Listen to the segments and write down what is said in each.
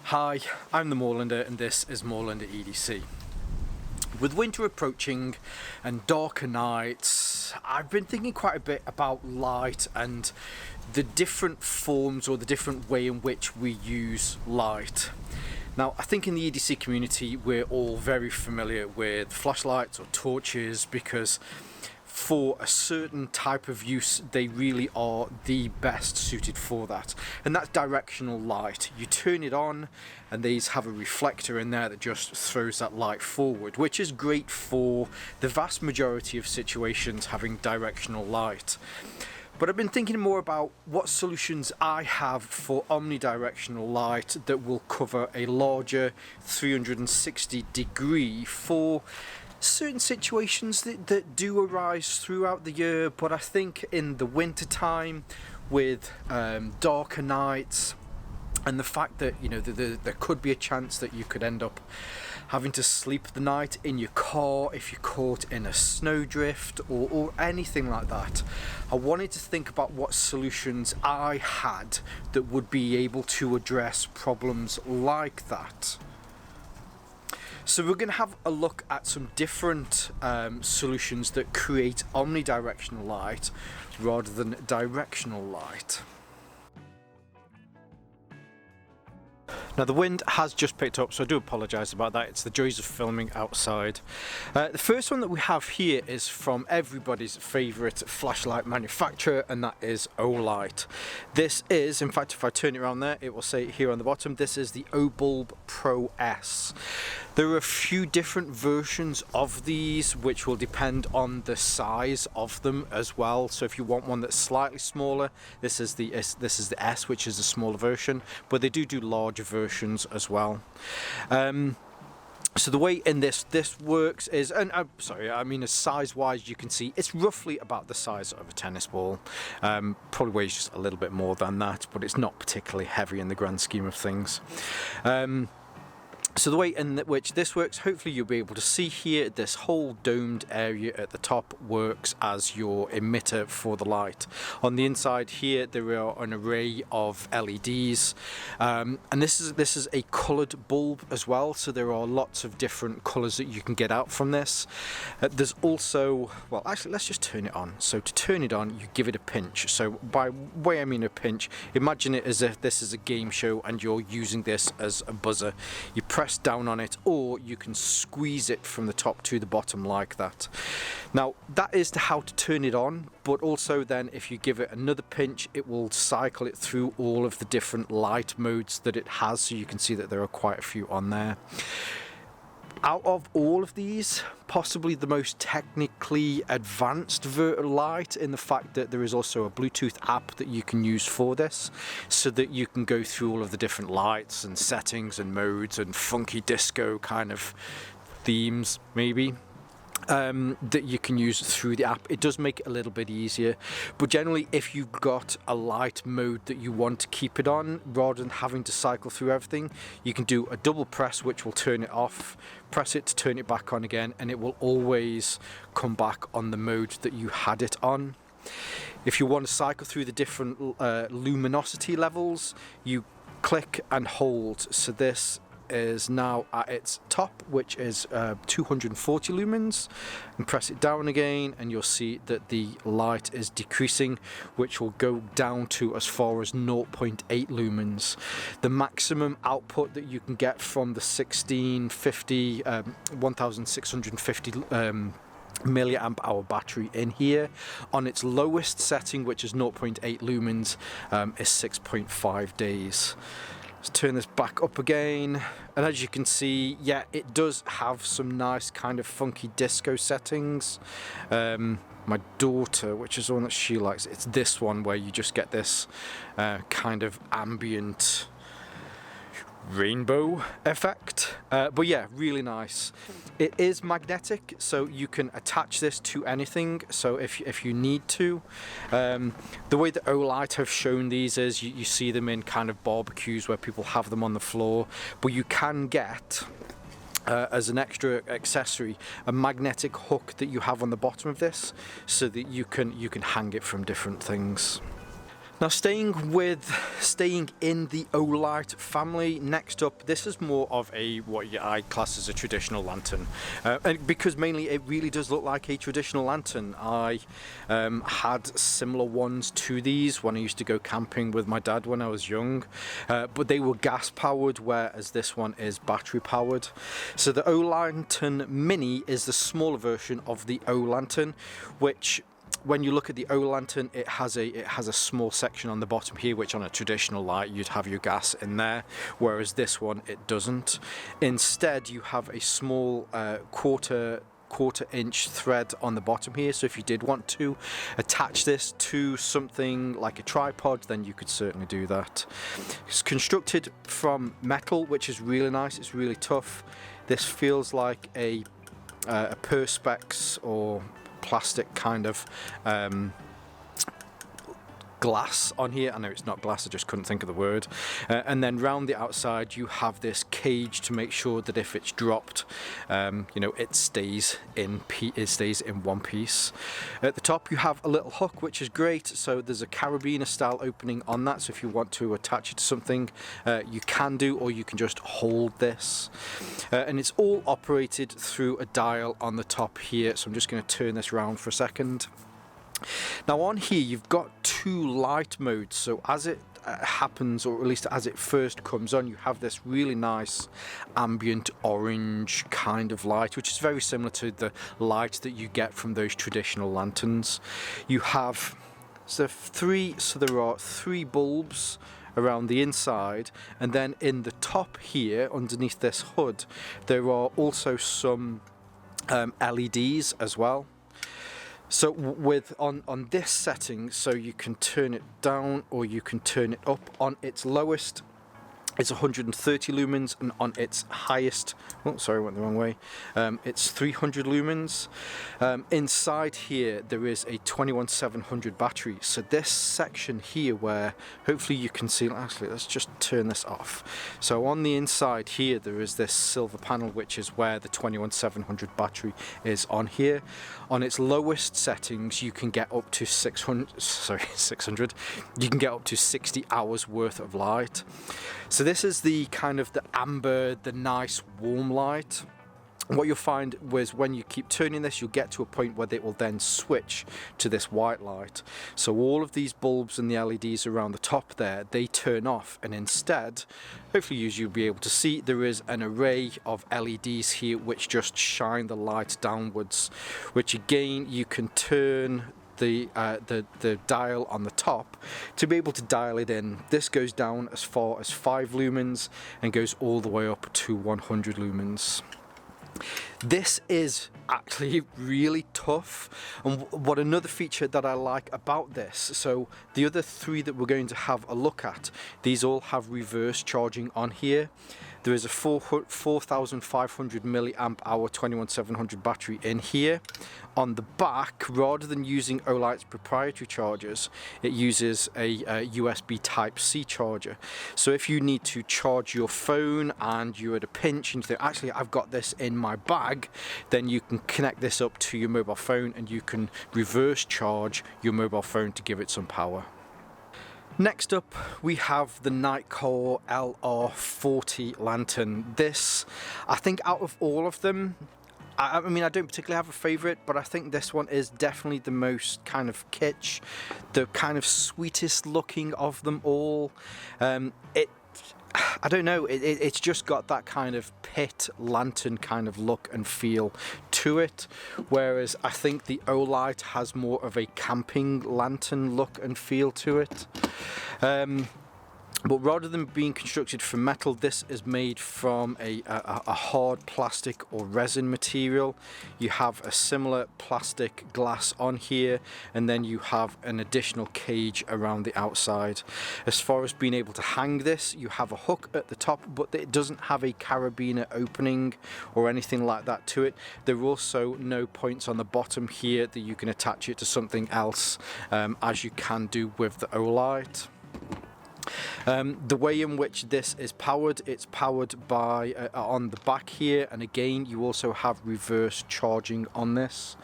Hi, I'm the Moorlander and this is Moorlander EDC. With winter approaching and darker nights, I've been thinking quite a bit about light and the different forms or the different way in which we use light. Now, I think in the EDC community we're all very familiar with flashlights or torches because for a certain type of use they really are the best suited for that, and that's directional light. You turn it on and these have a reflector in there that just throws that light forward, which is great for the vast majority of situations having directional light. But I've been thinking more about what solutions I have for omnidirectional light that will cover a larger 360 degree for certain situations that do arise throughout the year. But I think in the winter time with darker nights and the fact that there could be a chance that you could end up having to sleep the night in your car if you're caught in a snowdrift or anything like that, I wanted to think about what solutions I had that would be able to address problems like that. So we're going to have a look at some different solutions that create omnidirectional light rather than directional light. Now the wind has just picked up, so I do apologise about that. It's the joys of filming outside. The first one that we have here is from everybody's favourite flashlight manufacturer, and that is Olight. This is, in fact, if I turn it around there, it will say here on the bottom, this is the O-Bulb Pro S. There are a few different versions of these which will depend on the size of them as well. So if you want one that's slightly smaller, this is the S, which is the smaller version, but they do larger versions as well. So the way in this works is, and as size wise, you can see it's roughly about the size of a tennis ball. Probably weighs just a little bit more than that, but it's not particularly heavy in the grand scheme of things. So the way in which this works, hopefully you'll be able to see here, this whole domed area at the top works as your emitter for the light. On the inside here there are an array of LEDs, and this is a coloured bulb as well, so there are lots of different colours that you can get out from this. There's also, well actually let's just turn it on. So to turn it on you give it a pinch. So by way I mean a pinch, imagine it as if this is a game show and you're using this as a buzzer. You press down on it, or you can squeeze it from the top to the bottom like that. Now that is how to turn it on, but also then if you give it another pinch it will cycle it through all of the different light modes that it has, so you can see that there are quite a few on there. Out of all of these, possibly the most technically advanced light in the fact that there is also a Bluetooth app that you can use for this, so that you can go through all of the different lights and settings and modes and funky disco kind of themes maybe. That you can use through the app. It does make it a little bit easier, but generally if you've got a light mode that you want to keep it on rather than having to cycle through everything, you can do a double press which will turn it off, press it to turn it back on again, and it will always come back on the mode that you had it on. If you want to cycle through the different luminosity levels, you click and hold. So this is now at its top, which is 240 lumens, and press it down again and you'll see that the light is decreasing, which will go down to as far as 0.8 lumens. The maximum output that you can get from the 1650 1650 milliamp hour battery in here on its lowest setting, which is 0.8 lumens, is 6.5 days. Let's turn this back up again, and as you can see, yeah, it does have some nice kind of funky disco settings. My daughter, which is the one that she likes, it's this one where you just get this kind of ambient rainbow effect, but yeah, really nice. It is magnetic, so you can attach this to anything, so if you need to. The way that Olight have shown these is you see them in kind of barbecues where people have them on the floor, but you can get as an extra accessory a magnetic hook that you have on the bottom of this, so that you can hang it from different things. Now staying in the Olight family, next up, this is more of a what I class as a traditional lantern, and because mainly it really does look like a traditional lantern. I had similar ones to these when I used to go camping with my dad when I was young, but they were gas powered, whereas this one is battery powered. So the Olight Mini is the smaller version of the O-lantern, which when you look at the O-lantern, it has a small section on the bottom here, which on a traditional light you'd have your gas in there, whereas this one it doesn't. Instead, you have a small quarter inch thread on the bottom here, so if you did want to attach this to something like a tripod, then you could certainly do that. It's constructed from metal, which is really nice. It's really tough. This feels like a perspex or plastic kind of glass on here. I know it's not glass, I just couldn't think of the word. And then round the outside you have this cage to make sure that if it's dropped, you know, it stays in one piece. At the top you have a little hook, which is great. So there's a carabiner style opening on that, so if you want to attach it to something, you can do, or you can just hold this. And it's all operated through a dial on the top here, so I'm just going to turn this around for a second. Now on here you've got two light modes, so as it happens, or at least as it first comes on, you have this really nice ambient orange kind of light, which is very similar to the light that you get from those traditional lanterns. You have there are three bulbs around the inside, and then in the top here underneath this hood there are also some LEDs as well. So on this setting, so you can turn it down or you can turn it up. On its lowest it's 130 lumens, and on its highest, oh sorry, I went the wrong way, it's 300 lumens. Inside here there is a 21700 battery. So this section here, where hopefully you can see, actually let's just turn this off. So on the inside here there is this silver panel, which is where the 21700 battery is on here. On its lowest settings you can get up to 600, you can get up to 60 hours worth of light. So this is the kind of the amber, the nice warm light. What you'll find was when you keep turning this, you'll get to a point where it will then switch to this white light. So all of these bulbs and the LEDs around the top there, they turn off, and instead, hopefully you'll be able to see, there is an array of LEDs here which just shine the light downwards, which again you can turn the dial on the top to be able to dial it in. This goes down as far as 5 lumens and goes all the way up to 100 lumens. This is actually really tough, and what another feature that I like about this, so the other three that we're going to have a look at, these all have reverse charging on here. There is a 4500 milliamp hour 21700 battery in here. On the back, rather than using Olight's proprietary chargers, it uses a USB Type-C charger. So if you need to charge your phone and you're at a pinch and you think, actually I've got this in my bag, then you can connect this up to your mobile phone and you can reverse charge your mobile phone to give it some power. Next up we have the Nightore LR40 lantern. This, I think out of all of them, I mean I don't particularly have a favourite, but I think this one is definitely the most kind of kitsch, the kind of sweetest looking of them all. I don't know, it's just got that kind of pit lantern kind of look and feel to it, whereas I think the Olight has more of a camping lantern look and feel to it. But rather than being constructed from metal, this is made from a hard plastic or resin material. You have a similar plastic glass on here, and then you have an additional cage around the outside. As far as being able to hang this, you have a hook at the top, but it doesn't have a carabiner opening or anything like that to it. There are also no points on the bottom here that you can attach it to something else, as you can do with the Olight. The way in which this is powered, it's powered by on the back here, and again you also have reverse charging on this.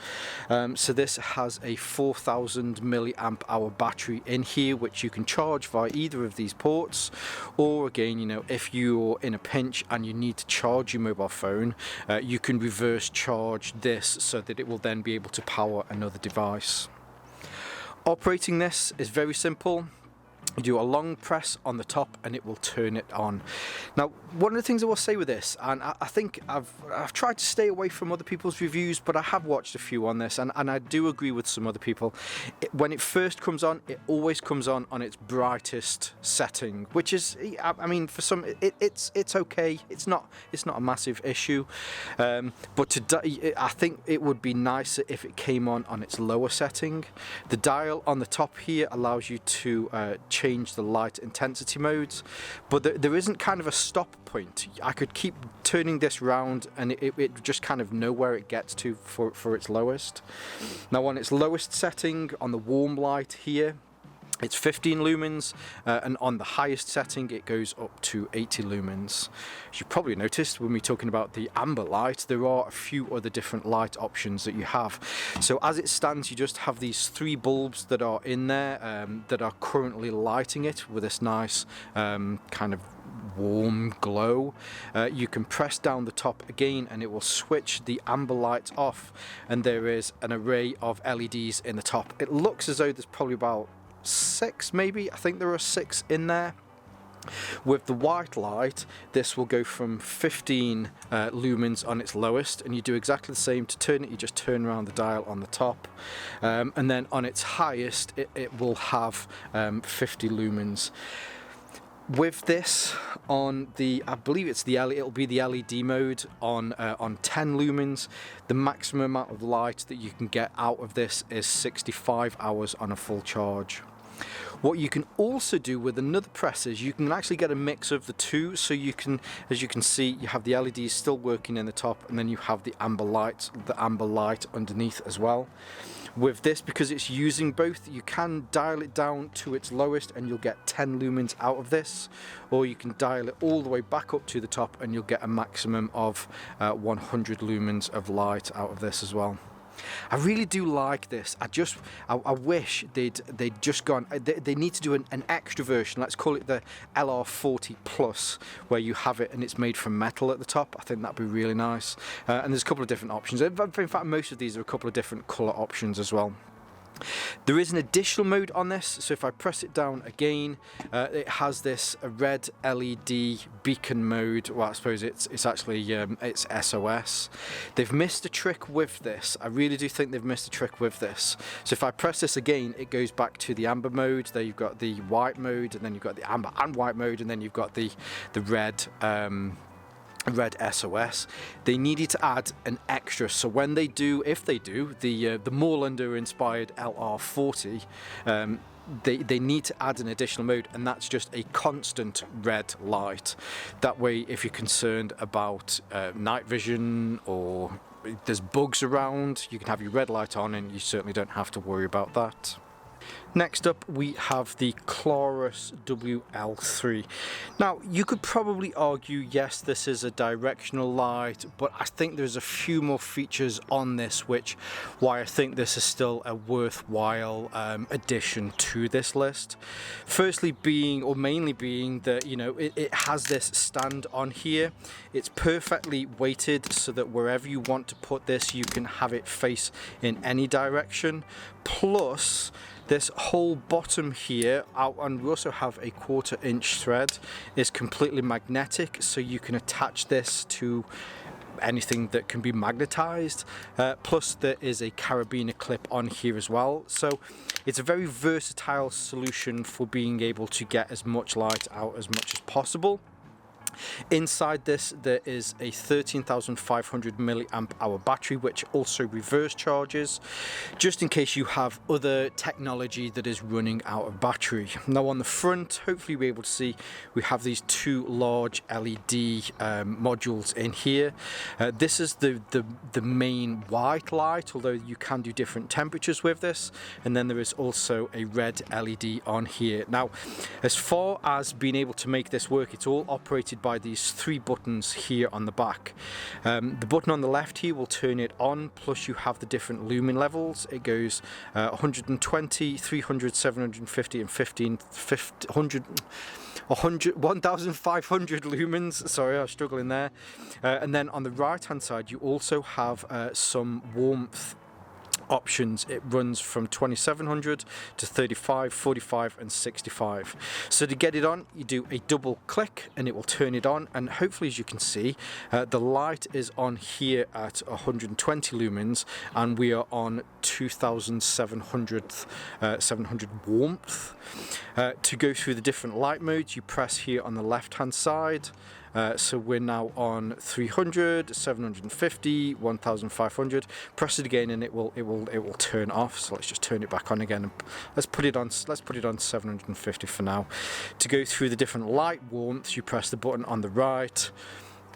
So this has a 4000 milliamp hour battery in here, which you can charge via either of these ports, or again, you know, if you're in a pinch and you need to charge your mobile phone, you can reverse charge this so that it will then be able to power another device. Operating this is very simple. You do a long press on the top and it will turn it on. Now, one of the things I will say with this, and I think I've tried to stay away from other people's reviews, but I have watched a few on this, and I do agree with some other people. When it first comes on, it always comes on its brightest setting, which is, I mean, for some, it's okay. It's not a massive issue, but I think it would be nicer if it came on its lower setting. The dial on the top here allows you to change the light intensity modes, but there isn't kind of a stop point. I could keep turning this round and it just kind of know where it gets to for its lowest. Now on its lowest setting, on the warm light here, it's 15 lumens, and on the highest setting it goes up to 80 lumens. As you probably noticed when we're talking about the amber light, there are a few other different light options that you have. So as it stands, you just have these 3 bulbs that are in there that are currently lighting it with this nice kind of warm glow. You can press down the top again and it will switch the amber lights off, and there is an array of LEDs in the top. It looks as though there's probably about 6 maybe. I think there are 6 in there. With the white light, this will go from 15 lumens on its lowest, and you do exactly the same. To turn it, you just turn around the dial on the top, and then on its highest it will have 50 lumens. With this on the, I believe it's the it'll be the LED mode on 10 lumens. The maximum amount of light that you can get out of this is 65 hours on a full charge. What you can also do with another press is you can actually get a mix of the two. So you can, as you can see, you have the LEDs still working in the top, and then you have the amber light underneath as well. With this, because it's using both, you can dial it down to its lowest and you'll get 10 lumens out of this, or you can dial it all the way back up to the top and you'll get a maximum of 100 lumens of light out of this as well. I really do like this. I wish they'd just gone. They need to do an extra version. Let's call it the LR40 Plus, where you have it and it's made from metal at the top. I think that'd be really nice. And there's a couple of different options. In fact, most of these are a couple of different colour options as well. There is an additional mode on this, so if I press it down again, it has this red LED beacon mode. Well, I suppose it's actually it's SOS. They've missed a trick with this. I really do think they've missed a trick with this. So if I press this again, it goes back to the amber mode. There you've got the white mode, and then you've got the amber and white mode, and then you've got the red SOS. They needed to add an extra, so when they do, if they do, the Moorlander inspired LR40, they need to add an additional mode, and that's just a constant red light. That way, if you're concerned about night vision or there's bugs around, you can have your red light on and you certainly don't have to worry about that. Next up, we have the Claus WL3. Now, you could probably argue, yes, this is a directional light, but I think there's a few more features on this why I think this is still a worthwhile addition to this list. Firstly mainly being that, you know, it has this stand on here. It's perfectly weighted so that wherever you want to put this, you can have it face in any direction. Plus, this whole bottom here, and we also have a 1/4 inch thread, is completely magnetic, so you can attach this to anything that can be magnetized. Plus there is a carabiner clip on here as well, so it's a very versatile solution for being able to get as much light out as much as possible. Inside this there is a 13,500 milliamp hour battery, which also reverse charges, just in case you have other technology that is running out of battery. Now on the front, hopefully you'll be able to see, we have these two large LED modules in here. This is the main white light, although you can do different temperatures with this, and then there is also a red LED on here. Now as far as being able to make this work, it's all operated by these three buttons here on the back. The button on the left here will turn it on, plus you have the different lumen levels. It goes 120, 300, 750 and 1,500 lumens. Sorry, I was struggling there. And then on the right hand side you also have some warmth options. It runs from 2700 to 35, 45 and 65. So to get it on, you do a double click and it will turn it on, and hopefully, as you can see, the light is on here at 120 lumens and we are on 2700 warmth. To go through the different light modes, you press here on the left hand side. So we're now on 300, 750, 1,500. Press it again and it will turn off. So let's just turn it back on again. Let's put it on 750 for now. To go through the different light warmths, you press the button on the right.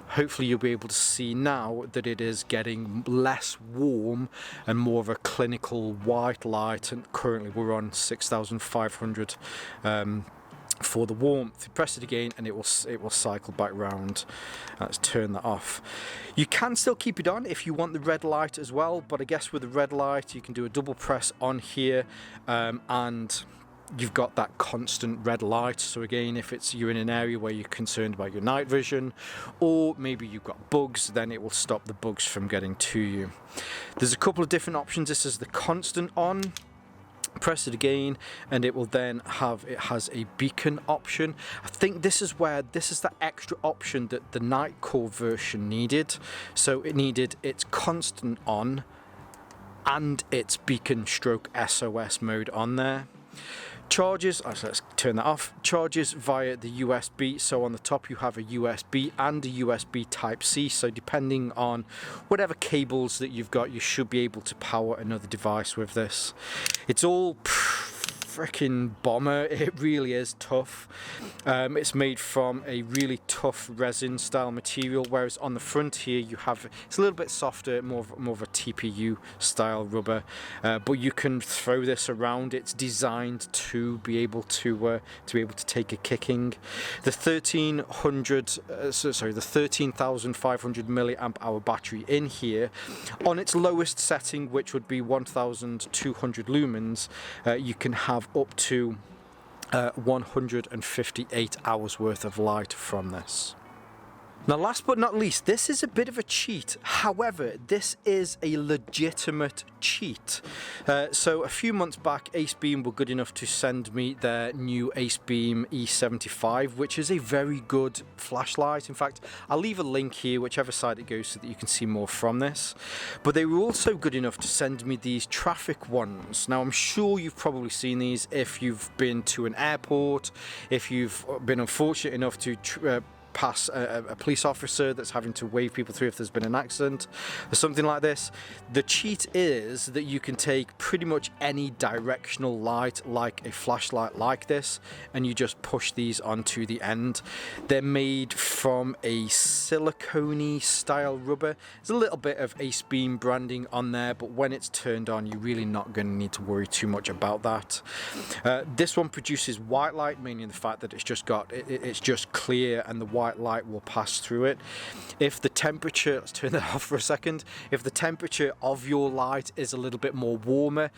Hopefully you'll be able to see now that it is getting less warm and more of a clinical white light, and currently we're on 6,500 for the warmth. You press it again and it will cycle back round. Let's turn that off. You can still keep it on if you want the red light as well, but I guess with the red light you can do a double press on here and you've got that constant red light. So again, if you're in an area where you're concerned about your night vision, or maybe you've got bugs, then it will stop the bugs from getting to you. There's a couple of different options. This is the constant on. Press it again and it will then has a beacon option. I think this is the extra option that the Nightcore version needed. So it needed its constant on and its beacon stroke SOS mode on there. Charges, let's turn that off. Charges via the USB. So on the top you have a USB and a USB Type-C. So depending on whatever cables that you've got, you should be able to power another device with this. It's all freaking bomber. It really is tough. It's made from a really tough resin style material, whereas on the front here you have, it's a little bit softer, more of a TPU style rubber, but you can throw this around. It's designed to be able to take a kicking. The 13,500 milliamp hour battery in here, on its lowest setting, which would be 1,200 lumens, you can have up to 158 hours worth of light from this. Now last but not least, this is a bit of a cheat. However, this is a legitimate cheat. So a few months back, AceBeam were good enough to send me their new AceBeam E75, which is a very good flashlight. In fact, I'll leave a link here, whichever side it goes, so that you can see more from this. But they were also good enough to send me these traffic ones. Now I'm sure you've probably seen these if you've been to an airport, if you've been unfortunate enough to pass a police officer that's having to wave people through if there's been an accident or something like this. The cheat is that you can take pretty much any directional light, like a flashlight like this, and you just push these onto the end. They're made from a silicone style rubber. There's a little bit of AceBeam branding on there, but when it's turned on, you're really not going to need to worry too much about that. This one produces white light, meaning the fact that it's just clear and the white light will pass through it. If the temperature, let's turn that off for a second, if the temperature of your light is a little bit more warmer,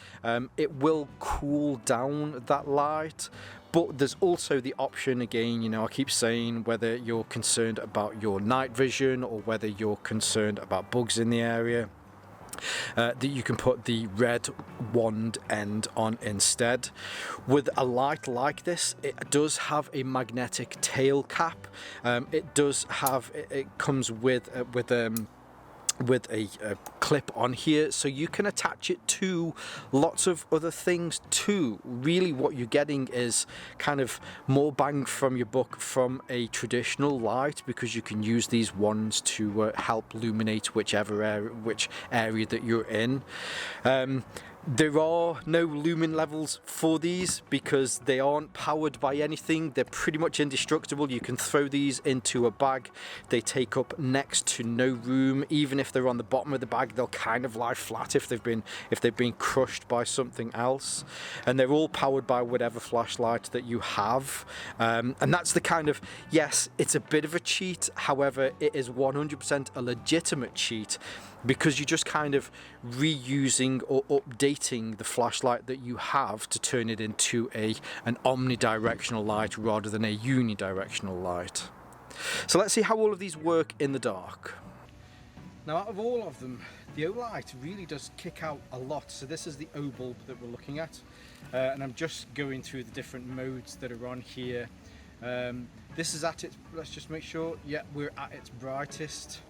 it will cool down that light. But there's also the option, again, you know, I keep saying, whether you're concerned about your night vision or whether you're concerned about bugs in the area, that you can put the red wand end on instead. With a light like this, it does have a magnetic tail cap. It comes with with a clip on here, so you can attach it to lots of other things too. Really what you're getting is kind of more bang from your buck from a traditional light, because you can use these ones to help illuminate which area that you're in. There are no lumen levels for these because they aren't powered by anything. They're pretty much indestructible. You can throw these into a bag. They take up next to no room. Even if they're on the bottom of the bag, they'll kind of lie flat if they've been crushed by something else. And they're all powered by whatever flashlight that you have. And that's the kind of, yes, it's a bit of a cheat. However, it is 100% a legitimate cheat, because you're just kind of reusing or updating the flashlight that you have to turn it into an omnidirectional light rather than a unidirectional light. So let's see how all of these work in the dark. Now, out of all of them, the Olight really does kick out a lot. So this is the O bulb that we're looking at, and I'm just going through the different modes that are on here. This is at its, let's just make sure, yeah, we're at its brightest.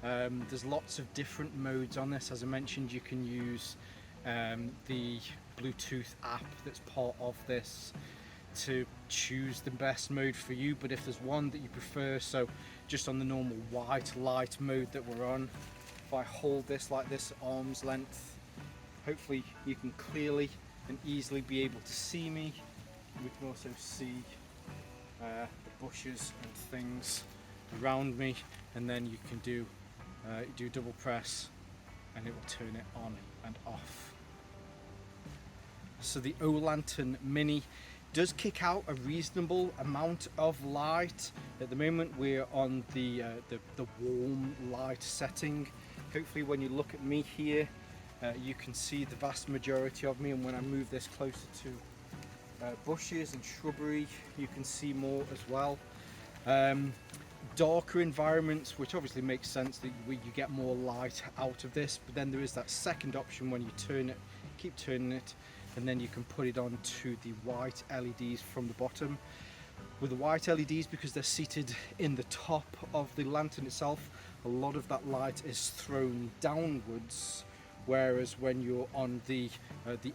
There's lots of different modes on this. As I mentioned, you can use the Bluetooth app that's part of this to choose the best mode for you, but if there's one that you prefer, so just on the normal white light mode that we're on, if I hold this like this at arm's length, hopefully you can clearly and easily be able to see me. We can also see the bushes and things around me, and then you can do double press and it will turn it on and off. So the Olight Mini does kick out a reasonable amount of light. At the moment we're on the warm light setting. Hopefully when you look at me here, you can see the vast majority of me, and when I move this closer to bushes and shrubbery, you can see more as well. Darker environments, which obviously makes sense that you get more light out of this, but then there is that second option when you turn it, keep turning it, and then you can put it on to the white LEDs from the bottom. With the white LEDs, because they're seated in the top of the lantern itself, a lot of that light is thrown downwards, whereas when you're on the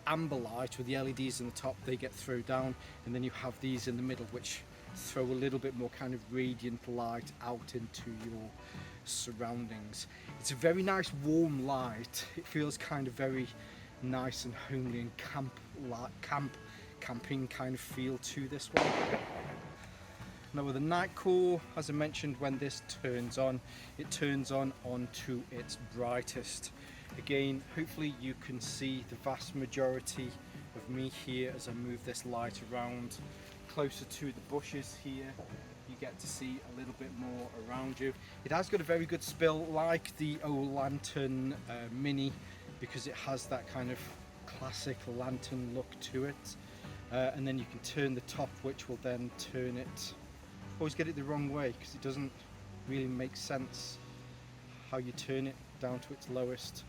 amber light with the LEDs in the top, they get thrown down, and then you have these in the middle which throw a little bit more kind of radiant light out into your surroundings. It's a very nice warm light. It feels kind of very nice and homely and camping kind of feel to this one. Now with the Nightore, as I mentioned, when this turns on, it turns on onto its brightest. Again, hopefully you can see the vast majority of me here as I move this light around. Closer to the bushes here, you get to see a little bit more around you. It has got a very good spill, like the Olight Mini, because it has that kind of classic lantern look to it. And then you can turn the top, which will then turn it. Always get it the wrong way because it doesn't really make sense how you turn it down to its lowest.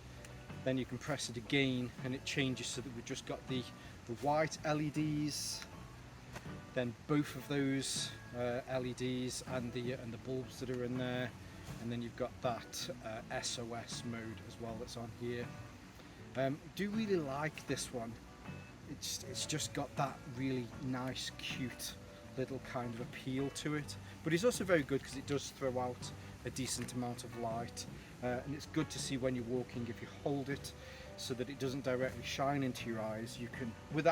Then you can press it again and it changes so that we've just got the white LEDs, then both of those LEDs and the bulbs that are in there, and then you've got that SOS mode as well that's on here. Do really like this one. It's just got that really nice, cute little kind of appeal to it, but it's also very good because it does throw out a decent amount of light, and it's good to see when you're walking. If you hold it so that it doesn't directly shine into your eyes, you can, with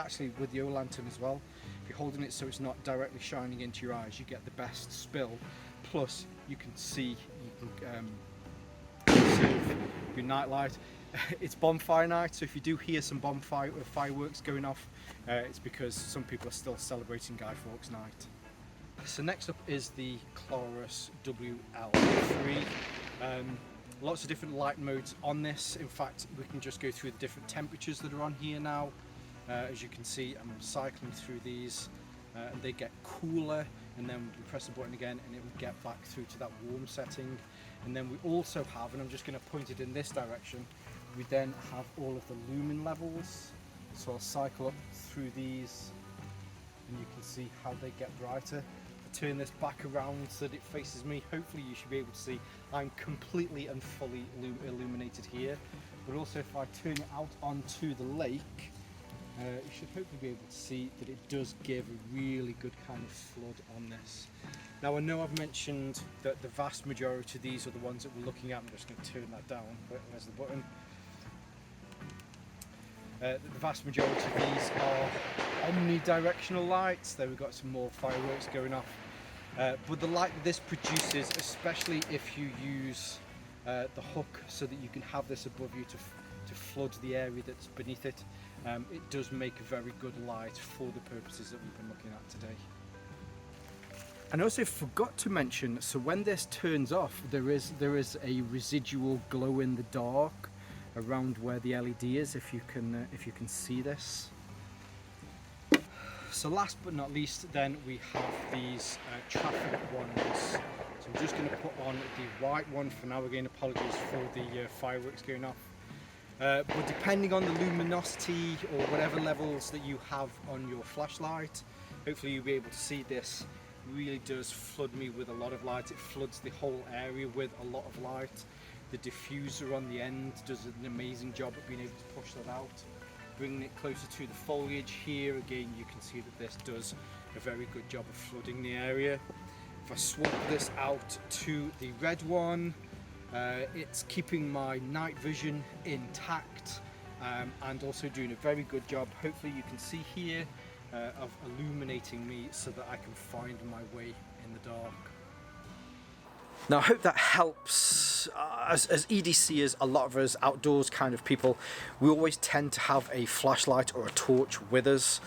the O lantern as well, if you're holding it so it's not directly shining into your eyes, you get the best spill, plus you can see, you can conserve your night light. It's bonfire night, so if you do hear some fireworks going off, it's because some people are still celebrating Guy Fawkes night. So next up is the Claus WL3. Lots of different light modes on this. In fact, we can just go through the different temperatures that are on here now. As you can see, I'm cycling through these, and they get cooler, and then we press the button again and it will get back through to that warm setting. And then we also have, and I'm just going to point it in this direction, we then have all of the lumen levels. So I'll cycle up through these and you can see how they get brighter. turn this back around so that it faces me, hopefully you should be able to see I'm completely and fully illuminated here. But also if I turn it out onto the lake, you should hopefully be able to see that it does give a really good kind of flood on this. Now I know I've mentioned that the vast majority of these are the ones that we're looking at. I'm just going to turn that down. Where's the button? The vast majority of these are omnidirectional lights. There we've got some more fireworks going off. But the light that this produces, especially if you use the hook so that you can have this above you to flood the area that's beneath it, it does make a very good light for the purposes that we've been looking at today. And I also forgot to mention, so when this turns off, there is a residual glow in the dark around where the LED is, if you can see this. So last but not least, then we have these traffic ones. So I'm just going to put on the white one for now. Again, apologies for the fireworks going off. But depending on the luminosity or whatever levels that you have on your flashlight, hopefully you'll be able to see this. Really does flood me with a lot of light. It floods the whole area with a lot of light. The diffuser on the end does an amazing job of being able to push that out, bringing it closer to the foliage. Here again you can see that this does a very good job of flooding the area. If I swap this out to the red one, it's keeping my night vision intact and also doing a very good job, hopefully you can see here, of illuminating me so that I can find my way in the dark. Now I hope that helps. As EDCers, a lot of us outdoors kind of people, we always tend to have a flashlight or a torch with us,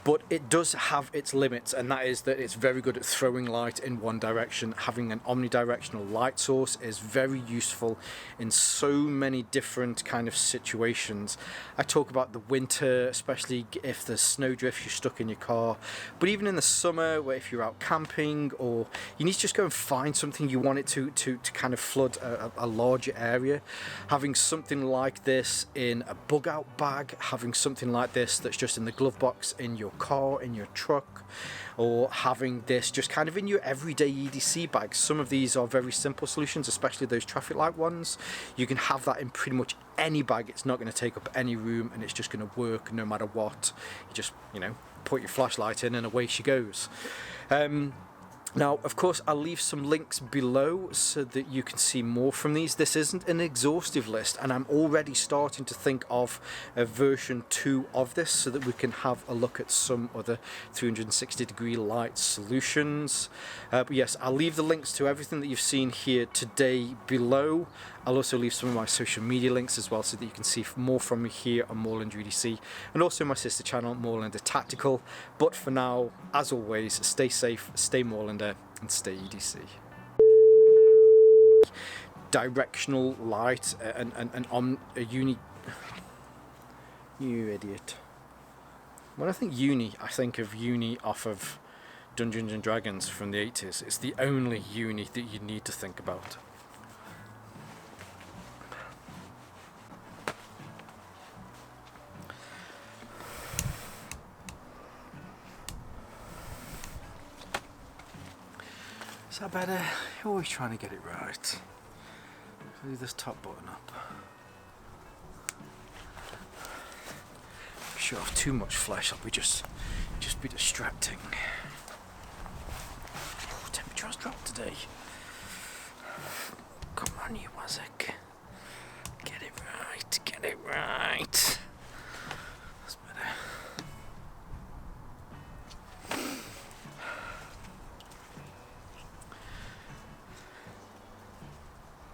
but it does have its limits, and that is that it's very good at throwing light in one direction. Having an omnidirectional light source is very useful in so many different kind of situations. I talk about the winter, especially if there's snowdrift, you're stuck in your car, but even in the summer, where if you're out camping or you need to just go and find something you want it to kind of flood a larger area, having something like this in a bug out bag, having something like this that's just in the glove box in your car, in your truck, or having this just kind of in your everyday EDC bags. Some of these are very simple solutions, especially those traffic light ones. You can have that in pretty much any bag. It's not going to take up any room and it's just going to work no matter what. You just, you know, put your flashlight in and away she goes. Now, of course, I'll leave some links below so that you can see more from these. This isn't an exhaustive list, and I'm already starting to think of a version 2 of this so that we can have a look at some other 360-degree light solutions. But yes, I'll leave the links to everything that you've seen here today below. I'll also leave some of my social media links as well so that you can see more from me here on Moorlander EDC, and also my sister channel, Moorlander Tactical. But for now, as always, stay safe, stay Moorlander, and stay EDC. Directional light and on a uni. You idiot. When I think uni, I think of uni off of Dungeons and Dragons from the 80s. It's the only uni that you need to think about. Is that better? You're always trying to get it right. Leave this top button up. Show off too much flesh, that'll be just be distracting. Oh, temperature has dropped today. Come on, you Wazek. Get it right, get it right. That's better.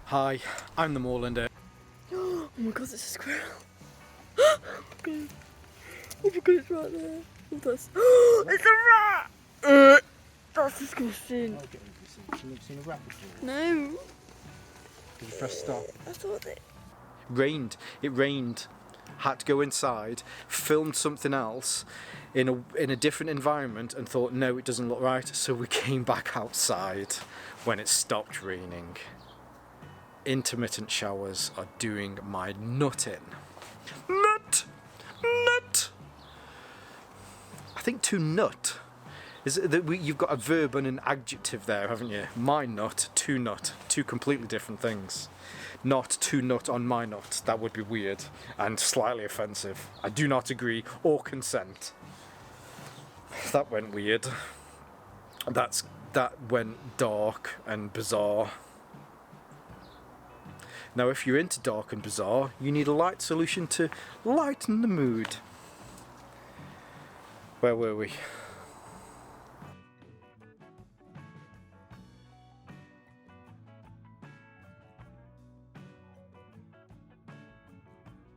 Hi, I'm the Moorlander. Oh my god, it's a squirrel. Oh my god, it's right there. It's a rat! That's disgusting. Okay, you've seen a rat before? No. Did you press stop? I thought it. It rained. Had to go inside, filmed something else in a different environment and thought, no, it doesn't look right, so we came back outside when it stopped raining. Intermittent showers are doing my nut in. Nut! I think to nut Is it that you've got a verb and an adjective there, haven't you? My nut, two completely different things. Not to nut on my nut. That would be weird and slightly offensive. I do not agree or consent. That went weird. That went dark and bizarre. Now, if you're into dark and bizarre, you need a light solution to lighten the mood. Where were we?